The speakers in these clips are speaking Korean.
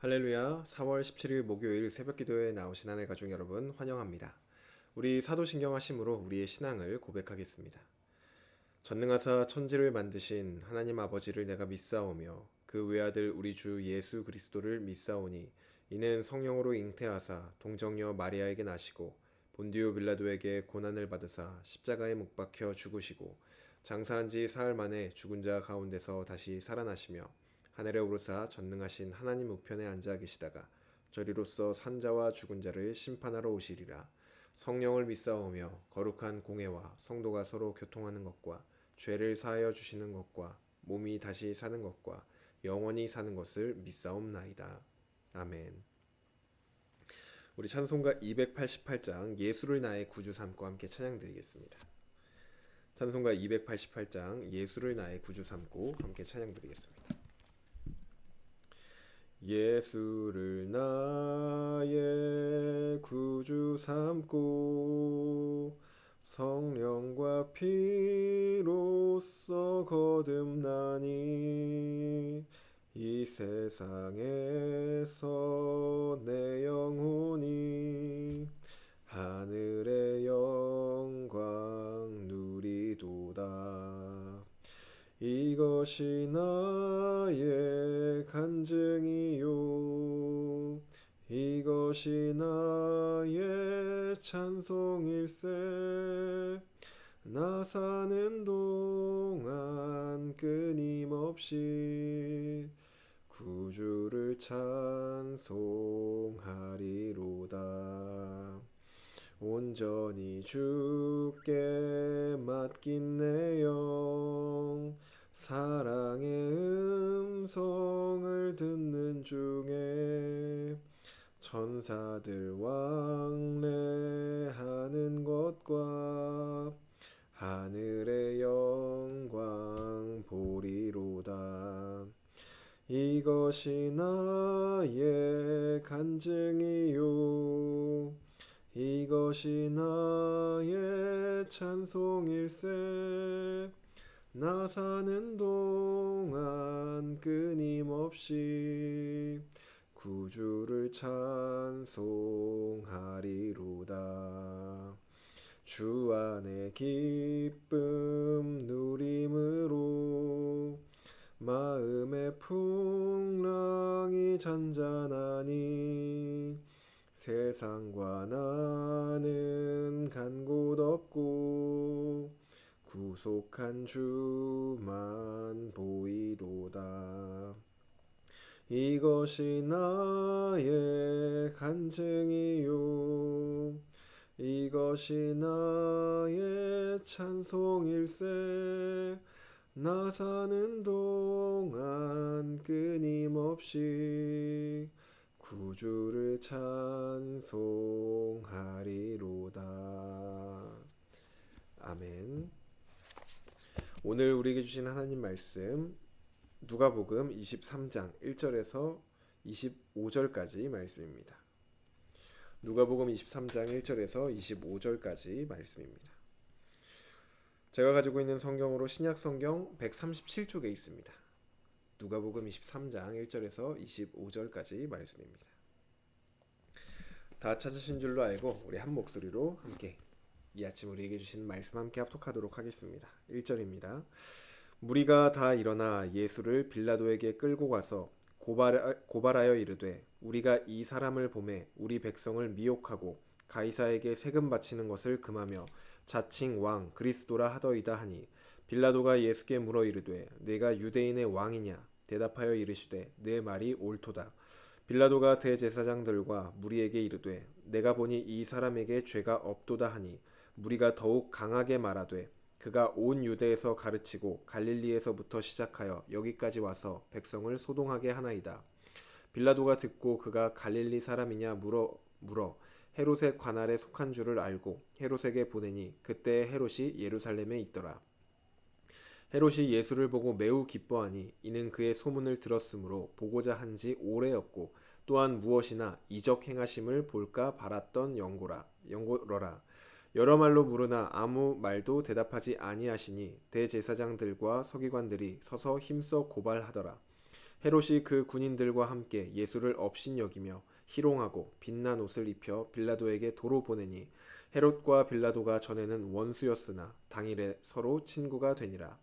할렐루야, 4월 17일 목요일 새벽기도에 나오신 하늘 가족 여러분 환영합니다. 우리 사도신경 하심으로 우리의 신앙을 고백하겠습니다. 전능하사 천지를 만드신 하나님 아버지를 내가 믿사오며 그 외아들 우리 주 예수 그리스도를 믿사오니 이는 성령으로 잉태하사 동정녀 마리아에게 나시고 본디오 빌라도에게 고난을 받으사 십자가에 못 박혀 죽으시고 장사한 지 사흘 만에 죽은 자 가운데서 다시 살아나시며 하늘에 오르사 전능하신 하나님 우편에 앉아 계시다가 저리로서 산자와 죽은 자를 심판하러 오시리라. 성령을 믿사오며 거룩한 공회와 성도가 서로 교통하는 것과 죄를 사하여 주시는 것과 몸이 다시 사는 것과 영원히 사는 것을 믿사옵나이다. 아멘. 우리 찬송가 288장 예수를 나의 구주 삼고 함께 찬양드리겠습니다. 찬송가 288장 예수를 나의 구주 삼고 함께 찬양드리겠습니다. 예수를 나의 구주 삼고 성령과 피로써 거듭나니 이 세상에서 내 영혼이 하늘의 영광 누리도다. 이것이 나의 간증이요 이것이 나의 찬송일세. 나 사는 동안 끊임없이 구주를 찬송하리로다. 온전히 주께 맡긴 내 영 사랑의 음성을 듣는 중에 천사들 왕래하는 것과 하늘의 영광 보리로다. 이것이 나의 간증이요 이것이 나의 찬송일세. 나 사는 동안 끊임없이 구주를 찬송하리로다. 주 안에 기쁨 누림으로 마음의 풍랑이 잔잔하니 세상과 나는 간 곳 없고 구속한 주만 보이도다. 이것이 나의 간증이요 이것이 나의 찬송일세. 나 사는 동안 끊임없이 구주를 찬송하리로다. 아멘. 오늘 우리에게 주신 하나님 말씀 누가복음 23장 1절에서 25절까지 말씀입니다. 누가복음 23장 1절에서 25절까지 말씀입니다. 제가 가지고 있는 성경으로 신약 성경 137쪽에 있습니다. 누가복음 23장 1절에서 25절까지 말씀입니다. 다 찾으신 줄로 알고 우리 한 목소리로 함께 이 아침 우리에게 주신 말씀 함께 합독하도록 하겠습니다. 1절입니다. 무리가 다 일어나 예수를 빌라도에게 끌고 가서 고발하여 이르되 우리가 이 사람을 보매 우리 백성을 미혹하고 가이사에게 세금 바치는 것을 금하며 자칭 왕 그리스도라 하더이다 하니 빌라도가 예수께 물어 이르되 내가 유대인의 왕이냐 대답하여 이르시되 내 말이 옳도다. 빌라도가 대제사장들과 무리에게 이르되 내가 보니 이 사람에게 죄가 없도다 하니 무리가 더욱 강하게 말하되 그가 온 유대에서 가르치고 갈릴리에서부터 시작하여 여기까지 와서 백성을 소동하게 하나이다. 빌라도가 듣고 그가 갈릴리 사람이냐 물어 헤롯의 관할에 속한 줄을 알고 헤롯에게 보내니 그때 헤롯이 예루살렘에 있더라. 헤롯이 예수를 보고 매우 기뻐하니 이는 그의 소문을 들었으므로 보고자 한지 오래였고 또한 무엇이나 이적 행하심을 볼까 바랐던 영고러라. 여러 말로 물으나 아무 말도 대답하지 아니하시니 대제사장들과 서기관들이 서서 힘써 고발하더라. 헤롯이 그 군인들과 함께 예수를 업신여기며 희롱하고 빛난 옷을 입혀 빌라도에게 도로 보내니 헤롯과 빌라도가 전에는 원수였으나 당일에 서로 친구가 되니라.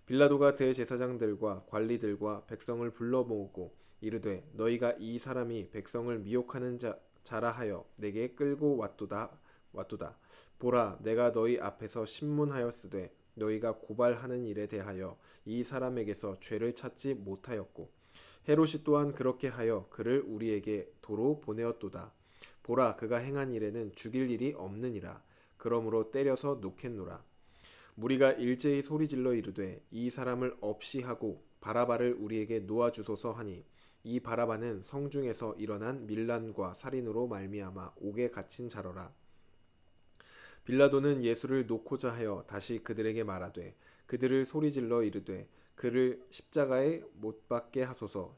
빌라도가 대제사장들과 관리들과 백성을 불러 모으고 이르되 너희가 이 사람이 백성을 미혹하는 자라 하여 내게 끌고 왔도다. 보라, 내가 너희 앞에서 신문하였으되 너희가 고발하는 일에 대하여 이 사람에게서 죄를 찾지 못하였고 헤롯이 또한 그렇게 하여 그를 우리에게 도로 보내었도다. 보라, 그가 행한 일에는 죽일 일이 없느니라. 그러므로 때려서 놓겠노라. 무리가 일제히 소리질러 이르되 이 사람을 없이 하고 바라바를 우리에게 놓아 주소서 하니 이 바라바는 성중에서 일어난 밀란과 살인으로 말미암아 옥에 갇힌 자로라. 빌라도는 예수를 놓고자 하여 다시 그들에게 말하되 그들을 소리질러 이르되 그를 십자가에 못 박게 하소서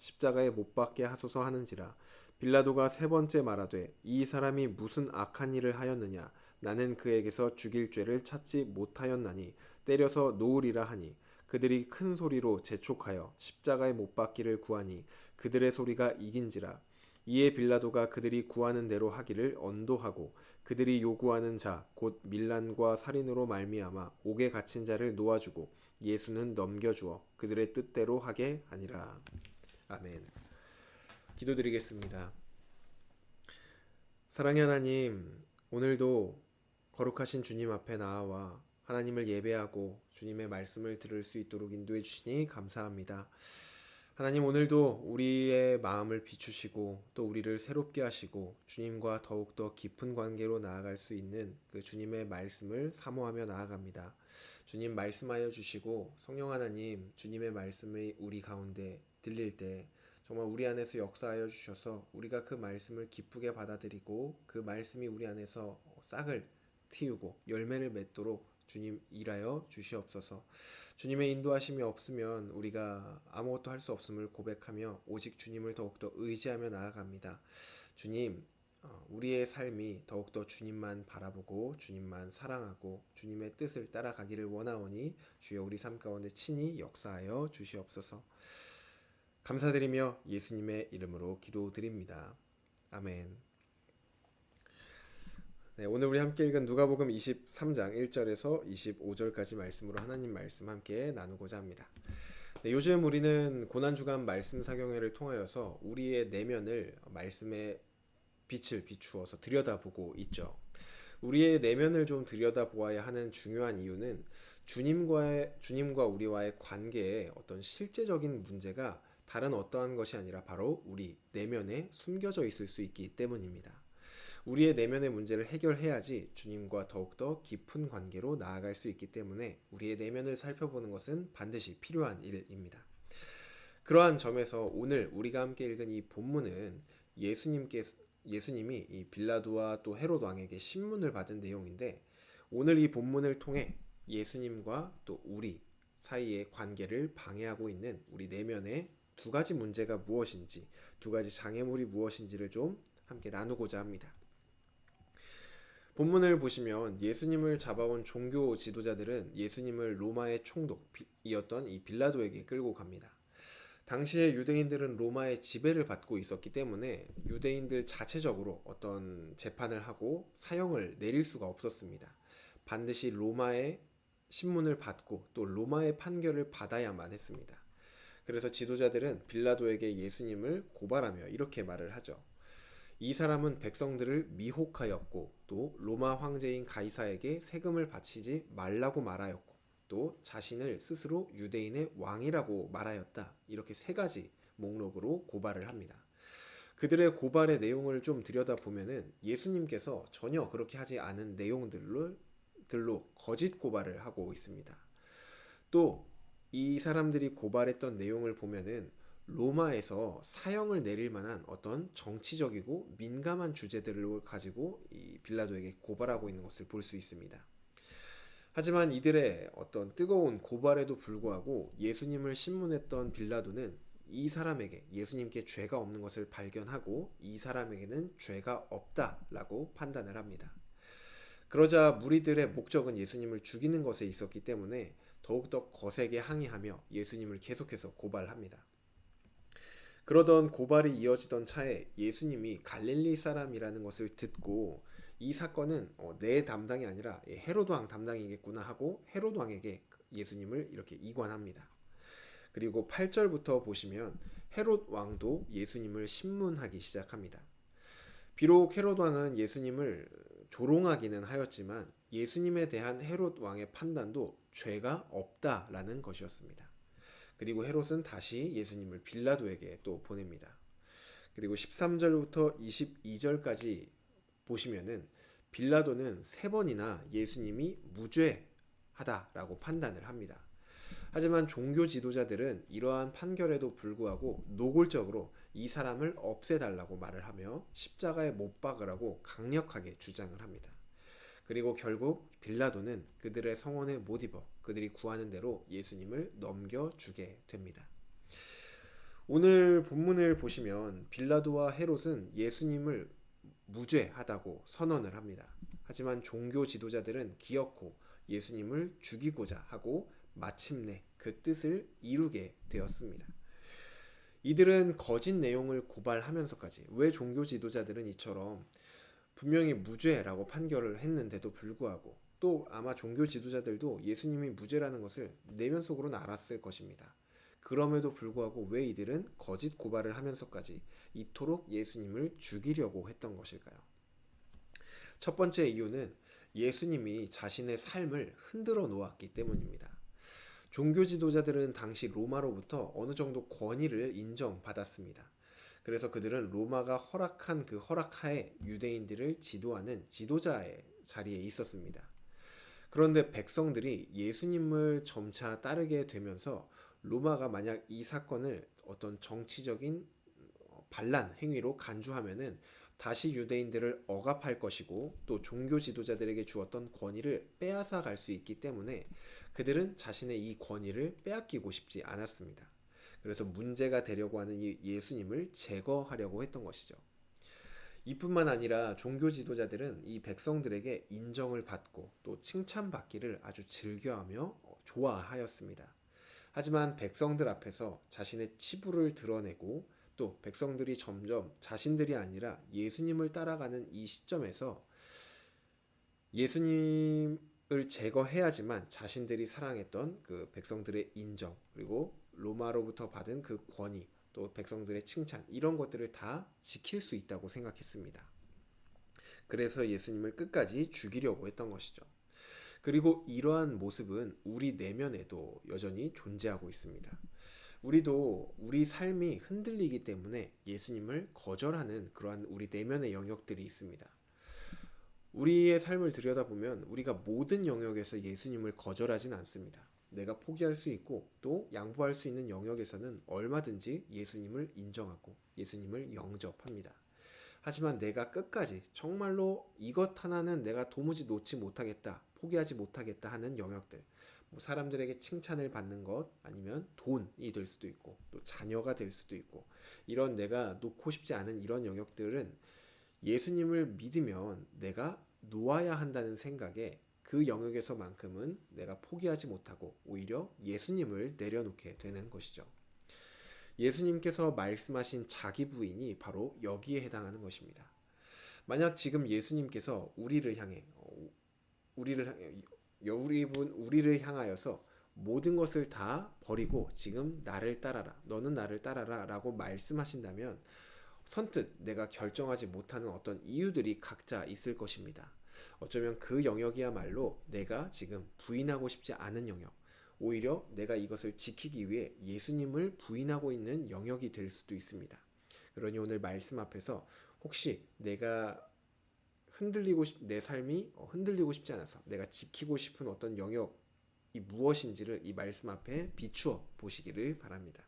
하는지라. 빌라도가 세 번째 말하되 이 사람이 무슨 악한 일을 하였느냐. 나는 그에게서 죽일 죄를 찾지 못하였나니 때려서 놓으리라 하니 그들이 큰 소리로 재촉하여 십자가에 못 박기를 구하니 그들의 소리가 이긴지라. 이에 빌라도가 그들이 구하는 대로 하기를 언도하고 그들이 요구하는 자 곧 밀란과 살인으로 말미암아 옥에 갇힌 자를 놓아주고 예수는 넘겨주어 그들의 뜻대로 하게 하니라. 아멘. 기도드리겠습니다. 사랑의 하나님, 오늘도 거룩하신 주님 앞에 나와 하나님을 예배하고 주님의 말씀을 들을 수 있도록 인도해 주시니 감사합니다. 하나님, 오늘도 우리의 마음을 비추시고 또 우리를 새롭게 하시고 주님과 더욱더 깊은 관계로 나아갈 수 있는 그 주님의 말씀을 사모하며 나아갑니다. 주님 말씀하여 주시고 성령 하나님, 주님의 말씀이 우리 가운데 들릴 때 정말 우리 안에서 역사하여 주셔서 우리가 그 말씀을 기쁘게 받아들이고 그 말씀이 우리 안에서 싹을 틔우고 열매를 맺도록 주님 일하여 주시옵소서. 주님의 인도하심이 없으면 우리가 아무것도 할 수 없음을 고백하며 오직 주님을 더욱더 의지하며 나아갑니다. 주님, 우리의 삶이 더욱더 주님만 바라보고 주님만 사랑하고 주님의 뜻을 따라가기를 원하오니 주여 우리 삶 가운데 친히 역사하여 주시옵소서. 감사드리며 예수님의 이름으로 기도드립니다. 아멘. 네, 오늘 우리 함께 읽은 누가복음 23장 1절에서 25절까지 말씀으로 하나님 말씀 함께 나누고자 합니다. 네, 요즘 우리는 고난주간 말씀 사경회를 통하여서 우리의 내면을 말씀의 빛을 비추어서 들여다보고 있죠. 우리의 내면을 좀 들여다보아야 하는 중요한 이유는 주님과 우리와의 관계에 어떤 실제적인 문제가 다른 어떠한 것이 아니라 바로 우리 내면에 숨겨져 있을 수 있기 때문입니다. 우리의 내면의 문제를 해결해야지 주님과 더욱더 깊은 관계로 나아갈 수 있기 때문에 우리의 내면을 살펴보는 것은 반드시 필요한 일입니다. 그러한 점에서 오늘 우리가 함께 읽은 이 본문은 예수님이 이 빌라도와 또 헤롯 왕에게 신문을 받은 내용인데 오늘 이 본문을 통해 예수님과 또 우리 사이의 관계를 방해하고 있는 우리 내면의 두 가지 문제가 무엇인지, 두 가지 장애물이 무엇인지를 좀 함께 나누고자 합니다. 본문을 보시면 예수님을 잡아온 종교 지도자들은 예수님을 로마의 총독이었던 이 빌라도에게 끌고 갑니다. 당시에 유대인들은 로마의 지배를 받고 있었기 때문에 유대인들 자체적으로 어떤 재판을 하고 사형을 내릴 수가 없었습니다. 반드시 로마의 신문을 받고 또 로마의 판결을 받아야만 했습니다. 그래서 지도자들은 빌라도에게 예수님을 고발하며 이렇게 말을 하죠. 이 사람은 백성들을 미혹하였고 또 로마 황제인 가이사에게 세금을 바치지 말라고 말하였고 또 자신을 스스로 유대인의 왕이라고 말하였다. 이렇게 세 가지 목록으로 고발을 합니다. 그들의 고발의 내용을 좀 들여다보면은 예수님께서 전혀 그렇게 하지 않은 내용들로 거짓 고발을 하고 있습니다. 또 이 사람들이 고발했던 내용을 보면은 로마에서 사형을 내릴 만한 어떤 정치적이고 민감한 주제들을 가지고 이 빌라도에게 고발하고 있는 것을 볼 수 있습니다. 하지만 이들의 어떤 뜨거운 고발에도 불구하고 예수님을 신문했던 빌라도는 이 사람에게 예수님께 죄가 없는 것을 발견하고 이 사람에게는 죄가 없다라고 판단을 합니다. 그러자 무리들의 목적은 예수님을 죽이는 것에 있었기 때문에 더욱더 거세게 항의하며 예수님을 계속해서 고발합니다. 그러던 고발이 이어지던 차에 예수님이 갈릴리 사람이라는 것을 듣고 이 사건은 내 담당이 아니라 헤롯 왕 담당이겠구나 하고 헤롯 왕에게 예수님을 이렇게 이관합니다. 그리고 8절부터 보시면 헤롯 왕도 예수님을 신문하기 시작합니다. 비록 헤롯 왕은 예수님을 조롱하기는 하였지만 예수님에 대한 헤롯 왕의 판단도 죄가 없다라는 것이었습니다. 그리고 헤롯은 다시 예수님을 빌라도에게 또 보냅니다. 그리고 13절부터 22절까지 보시면은 빌라도는 3번이나 예수님이 무죄하다라고 판단을 합니다. 하지만 종교 지도자들은 이러한 판결에도 불구하고 노골적으로 이 사람을 없애달라고 말을 하며 십자가에 못 박으라고 강력하게 주장을 합니다. 그리고 결국 빌라도는 그들의 성원에 못 입어 그들이 구하는 대로 예수님을 넘겨주게 됩니다. 오늘 본문을 보시면 빌라도와 헤롯은 예수님을 무죄하다고 선언을 합니다. 하지만 종교 지도자들은 기어코 예수님을 죽이고자 하고 마침내 그 뜻을 이루게 되었습니다. 이들은 거짓 내용을 고발하면서까지 왜 종교 지도자들은 이처럼 분명히 무죄라고 판결을 했는데도 불구하고 또 아마 종교 지도자들도 예수님이 무죄라는 것을 내면 속으로는 알았을 것입니다. 그럼에도 불구하고 왜 이들은 거짓 고발을 하면서까지 이토록 예수님을 죽이려고 했던 것일까요? 첫 번째 이유는 예수님이 자신의 삶을 흔들어 놓았기 때문입니다. 종교 지도자들은 당시 로마로부터 어느 정도 권위를 인정받았습니다. 그래서 그들은 로마가 허락한 그 허락하에 유대인들을 지도하는 지도자의 자리에 있었습니다. 그런데 백성들이 예수님을 점차 따르게 되면서 로마가 만약 이 사건을 어떤 정치적인 반란 행위로 간주하면은 다시 유대인들을 억압할 것이고 또 종교 지도자들에게 주었던 권위를 빼앗아 갈 수 있기 때문에 그들은 자신의 이 권위를 빼앗기고 싶지 않았습니다. 그래서 문제가 되려고 하는 이 예수님을 제거하려고 했던 것이죠. 이뿐만 아니라 종교 지도자들은 이 백성들에게 인정을 받고 또 칭찬받기를 아주 즐겨하며 좋아하였습니다. 하지만 백성들 앞에서 자신의 치부를 드러내고 또 백성들이 점점 자신들이 아니라 예수님을 따라가는 이 시점에서 예수님을 제거해야지만 자신들이 사랑했던 그 백성들의 인정 그리고 로마로부터 받은 그 권위 또 백성들의 칭찬 이런 것들을 다 지킬 수 있다고 생각했습니다. 그래서 예수님을 끝까지 죽이려고 했던 것이죠. 그리고 이러한 모습은 우리 내면에도 여전히 존재하고 있습니다. 우리도 우리 삶이 흔들리기 때문에 예수님을 거절하는 그러한 우리 내면의 영역들이 있습니다. 우리의 삶을 들여다보면 우리가 모든 영역에서 예수님을 거절하진 않습니다. 내가 포기할 수 있고 또 양보할 수 있는 영역에서는 얼마든지 예수님을 인정하고 예수님을 영접합니다. 하지만 내가 끝까지 정말로 이것 하나는 내가 도무지 놓지 못하겠다, 포기하지 못하겠다 하는 영역들, 사람들에게 칭찬을 받는 것 아니면 돈이 될 수도 있고 또 자녀가 될 수도 있고 이런 내가 놓고 싶지 않은 이런 영역들은 예수님을 믿으면 내가 놓아야 한다는 생각에 그 영역에서만큼은 내가 포기하지 못하고 오히려 예수님을 내려놓게 되는 것이죠. 예수님께서 말씀하신 자기 부인이 바로 여기에 해당하는 것입니다. 만약 지금 예수님께서 우리를 향하여서 모든 것을 다 버리고 지금 나를 따라라, 너는 나를 따라라 라고 말씀하신다면 선뜻 내가 결정하지 못하는 어떤 이유들이 각자 있을 것입니다. 어쩌면 그 영역이야말로 내가 지금 부인하고 싶지 않은 영역, 오히려 내가 이것을 지키기 위해 예수님을 부인하고 있는 영역이 될 수도 있습니다. 그러니 오늘 말씀 앞에서 혹시 내 삶이 흔들리고 싶지 않아서 내가 지키고 싶은 어떤 영역이 무엇인지를 이 말씀 앞에 비추어 보시기를 바랍니다.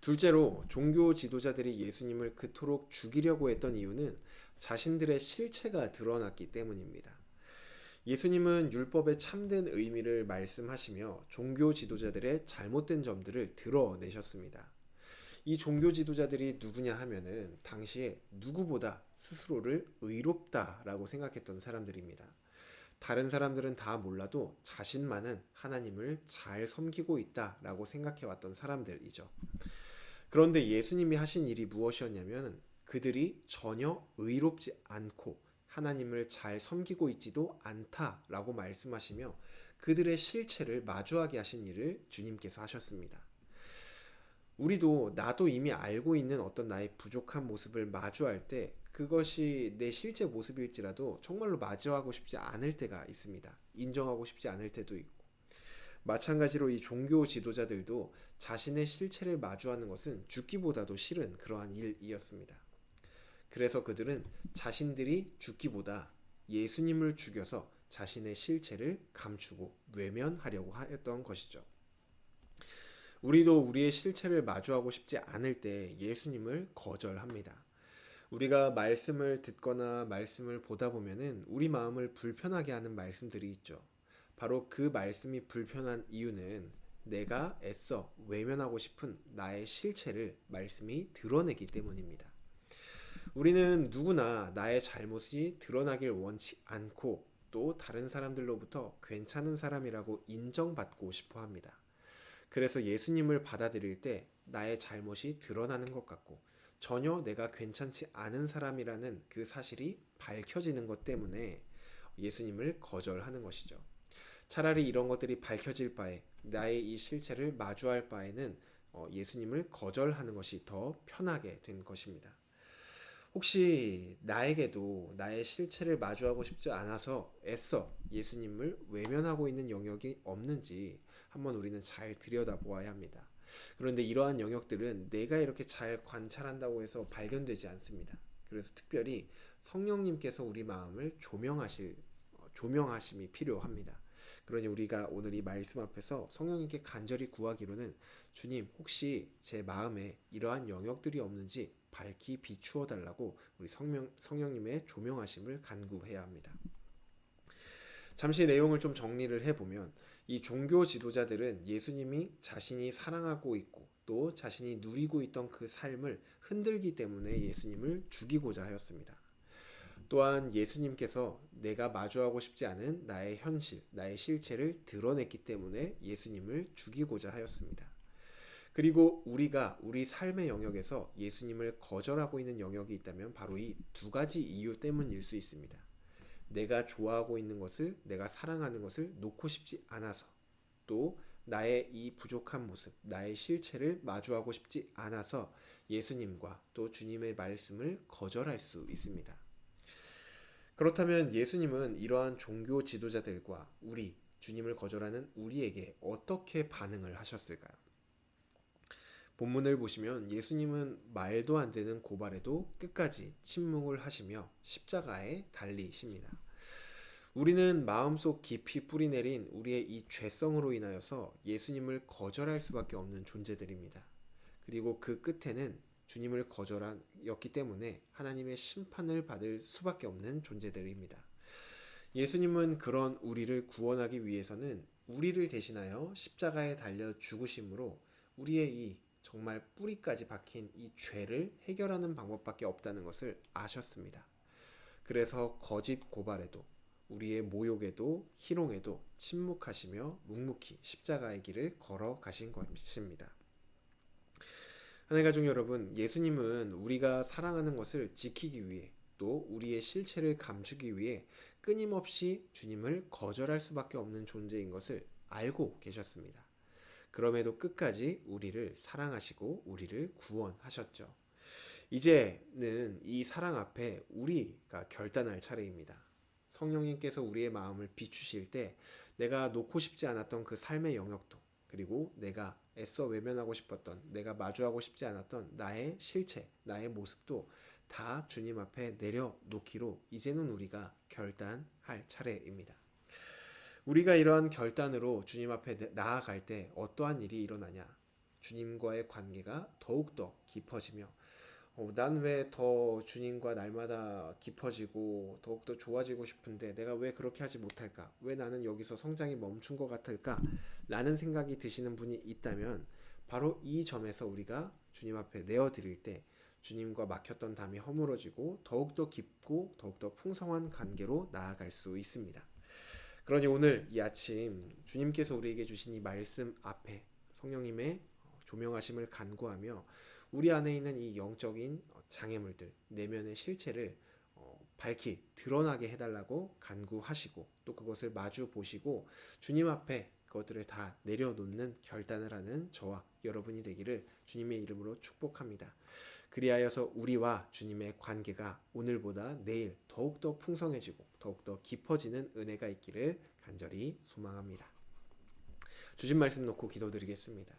둘째로 종교 지도자들이 예수님을 그토록 죽이려고 했던 이유는 자신들의 실체가 드러났기 때문입니다. 예수님은 율법의 참된 의미를 말씀하시며 종교 지도자들의 잘못된 점들을 드러내셨습니다. 이 종교 지도자들이 누구냐 하면은 당시에 누구보다 스스로를 의롭다라고 생각했던 사람들입니다. 다른 사람들은 다 몰라도 자신만은 하나님을 잘 섬기고 있다라고 생각해왔던 사람들이죠. 그런데 예수님이 하신 일이 무엇이었냐면 그들이 전혀 의롭지 않고 하나님을 잘 섬기고 있지도 않다라고 말씀하시며 그들의 실체를 마주하게 하신 일을 주님께서 하셨습니다. 우리도 나도 이미 알고 있는 어떤 나의 부족한 모습을 마주할 때 그것이 내 실제 모습일지라도 정말로 마주하고 싶지 않을 때가 있습니다. 인정하고 싶지 않을 때도 있고. 마찬가지로 이 종교 지도자들도 자신의 실체를 마주하는 것은 죽기보다도 싫은 그러한 일이었습니다. 그래서 그들은 자신들이 죽기보다 예수님을 죽여서 자신의 실체를 감추고 외면하려고 하였던 것이죠. 우리도 우리의 실체를 마주하고 싶지 않을 때 예수님을 거절합니다. 우리가 말씀을 듣거나 말씀을 보다 보면은 우리 마음을 불편하게 하는 말씀들이 있죠. 바로 그 말씀이 불편한 이유는 내가 애써 외면하고 싶은 나의 실체를 말씀이 드러내기 때문입니다. 우리는 누구나 나의 잘못이 드러나길 원치 않고 또 다른 사람들로부터 괜찮은 사람이라고 인정받고 싶어 합니다. 그래서 예수님을 받아들일 때 나의 잘못이 드러나는 것 같고 전혀 내가 괜찮지 않은 사람이라는 그 사실이 밝혀지는 것 때문에 예수님을 거절하는 것이죠. 차라리 이런 것들이 밝혀질 바에 나의 이 실체를 마주할 바에는 예수님을 거절하는 것이 더 편하게 된 것입니다. 혹시 나에게도 나의 실체를 마주하고 싶지 않아서 애써 예수님을 외면하고 있는 영역이 없는지 한번 우리는 잘 들여다보아야 합니다. 그런데 이러한 영역들은 내가 이렇게 잘 관찰한다고 해서 발견되지 않습니다. 그래서 특별히 성령님께서 우리 마음을 조명하심이 필요합니다. 그러니 우리가 오늘 이 말씀 앞에서 성령님께 간절히 구하기로는 주님 혹시 제 마음에 이러한 영역들이 없는지 밝히 비추어 달라고 우리 성령님의 조명하심을 간구해야 합니다. 잠시 내용을 좀 정리를 해보면 이 종교 지도자들은 예수님이 자신이 사랑하고 있고 또 자신이 누리고 있던 그 삶을 흔들기 때문에 예수님을 죽이고자 하였습니다. 또한 예수님께서 내가 마주하고 싶지 않은 나의 현실, 나의 실체를 드러냈기 때문에 예수님을 죽이고자 하였습니다. 그리고 우리가 우리 삶의 영역에서 예수님을 거절하고 있는 영역이 있다면 바로 이 두 가지 이유 때문일 수 있습니다. 내가 좋아하고 있는 것을, 내가 사랑하는 것을 놓고 싶지 않아서, 또 나의 이 부족한 모습, 나의 실체를 마주하고 싶지 않아서 예수님과 또 주님의 말씀을 거절할 수 있습니다. 그렇다면 예수님은 이러한 종교 지도자들과 우리, 주님을 거절하는 우리에게 어떻게 반응을 하셨을까요? 본문을 보시면 예수님은 말도 안 되는 고발에도 끝까지 침묵을 하시며 십자가에 달리십니다. 우리는 마음속 깊이 뿌리내린 우리의 이 죄성으로 인하여서 예수님을 거절할 수밖에 없는 존재들입니다. 그리고 그 끝에는 주님을 거절하였기 때문에 하나님의 심판을 받을 수밖에 없는 존재들입니다. 예수님은 그런 우리를 구원하기 위해서는 우리를 대신하여 십자가에 달려 죽으심으로 우리의 이 정말 뿌리까지 박힌 이 죄를 해결하는 방법밖에 없다는 것을 아셨습니다. 그래서 거짓 고발에도 우리의 모욕에도 희롱에도 침묵하시며 묵묵히 십자가의 길을 걸어가신 것입니다. 하나님의 가족 여러분, 예수님은 우리가 사랑하는 것을 지키기 위해 또 우리의 실체를 감추기 위해 끊임없이 주님을 거절할 수밖에 없는 존재인 것을 알고 계셨습니다. 그럼에도 끝까지 우리를 사랑하시고 우리를 구원하셨죠. 이제는 이 사랑 앞에 우리가 결단할 차례입니다. 성령님께서 우리의 마음을 비추실 때 내가 놓고 싶지 않았던 그 삶의 영역도 그리고 내가 애써 외면하고 싶었던 내가 마주하고 싶지 않았던 나의 실체, 나의 모습도 다 주님 앞에 내려놓기로 이제는 우리가 결단할 차례입니다. 우리가 이러한 결단으로 주님 앞에 나아갈 때 어떠한 일이 일어나냐? 주님과의 관계가 더욱더 깊어지며 난 왜 더 주님과 날마다 깊어지고 더욱더 좋아지고 싶은데 내가 왜 그렇게 하지 못할까? 왜 나는 여기서 성장이 멈춘 것 같을까? 라는 생각이 드시는 분이 있다면 바로 이 점에서 우리가 주님 앞에 내어드릴 때 주님과 막혔던 담이 허물어지고 더욱더 깊고 더욱더 풍성한 관계로 나아갈 수 있습니다. 그러니 오늘 이 아침 주님께서 우리에게 주신 이 말씀 앞에 성령님의 조명하심을 간구하며 우리 안에 있는 이 영적인 장애물들, 내면의 실체를 밝히 드러나게 해달라고 간구하시고 또 그것을 마주 보시고 주님 앞에 그것들을 다 내려놓는 결단을 하는 저와 여러분이 되기를 주님의 이름으로 축복합니다. 그리하여서 우리와 주님의 관계가 오늘보다 내일 더욱더 풍성해지고 더욱더 깊어지는 은혜가 있기를 간절히 소망합니다. 주신 말씀 놓고 기도드리겠습니다.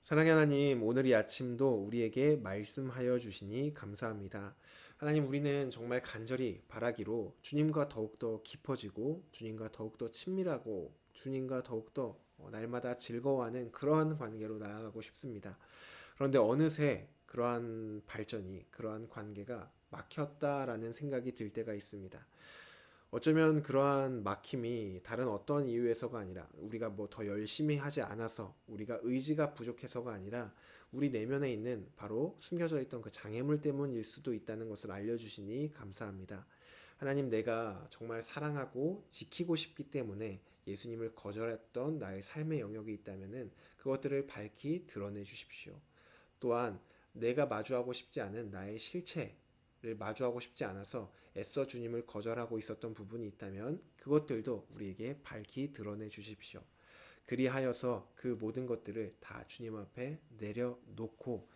사랑의 하나님, 오늘 이 아침도 우리에게 말씀하여 주시니 감사합니다. 하나님, 우리는 정말 간절히 바라기로 주님과 더욱더 깊어지고 주님과 더욱더 친밀하고 주님과 더욱더 날마다 즐거워하는 그러한 관계로 나아가고 싶습니다. 그런데 어느새 그러한 발전이, 그러한 관계가 막혔다라는 생각이 들 때가 있습니다. 어쩌면 그러한 막힘이 다른 어떤 이유에서가 아니라 우리가 뭐 더 열심히 하지 않아서 우리가 의지가 부족해서가 아니라 우리 내면에 있는 바로 숨겨져 있던 그 장애물 때문일 수도 있다는 것을 알려주시니 감사합니다. 하나님, 내가 정말 사랑하고 지키고 싶기 때문에 예수님을 거절했던 나의 삶의 영역이 있다면은 그것들을 밝히 드러내 주십시오. 또한 내가 마주하고 싶지 않은 나의 실체를 마주하고 싶지 않아서 애써 주님을 거절하고 있었던 부분이 있다면 그것들도 우리에게 밝히 드러내 주십시오. 그리하여서 그 모든 것들을 다 주님 앞에 내려놓고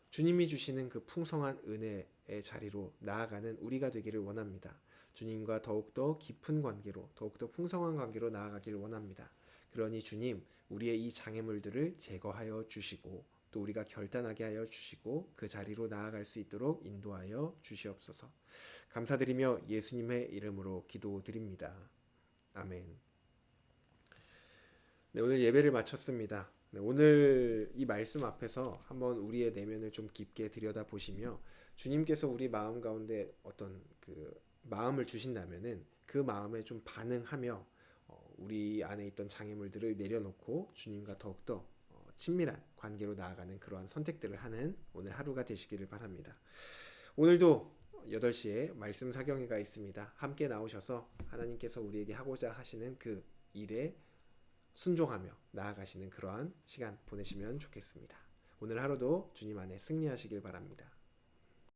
주님이 주시는 그 풍성한 은혜의 자리로 나아가는 우리가 되기를 원합니다. 주님과 더욱더 깊은 관계로, 더욱더 풍성한 관계로 나아가기를 원합니다. 그러니 주님, 우리의 이 장애물들을 제거하여 주시고 또 우리가 결단하게 하여 주시고 그 자리로 나아갈 수 있도록 인도하여 주시옵소서. 감사드리며 예수님의 이름으로 기도드립니다. 아멘. 네, 오늘 예배를 마쳤습니다. 네, 오늘 이 말씀 앞에서 한번 우리의 내면을 좀 깊게 들여다보시며 주님께서 우리 마음 가운데 어떤 그 마음을 주신다면은 그 마음에 좀 반응하며 우리 안에 있던 장애물들을 내려놓고 주님과 더욱더 친밀한 관계로 나아가는 그러한 선택들을 하는 오늘 하루가 되시기를 바랍니다. 오늘도 8시에 말씀 사경회가 있습니다. 함께 나오셔서 하나님께서 우리에게 하고자 하시는 그 일에 순종하며 나아가시는 그러한 시간 보내시면 좋겠습니다. 오늘 하루도 주님 안에 승리하시길 바랍니다.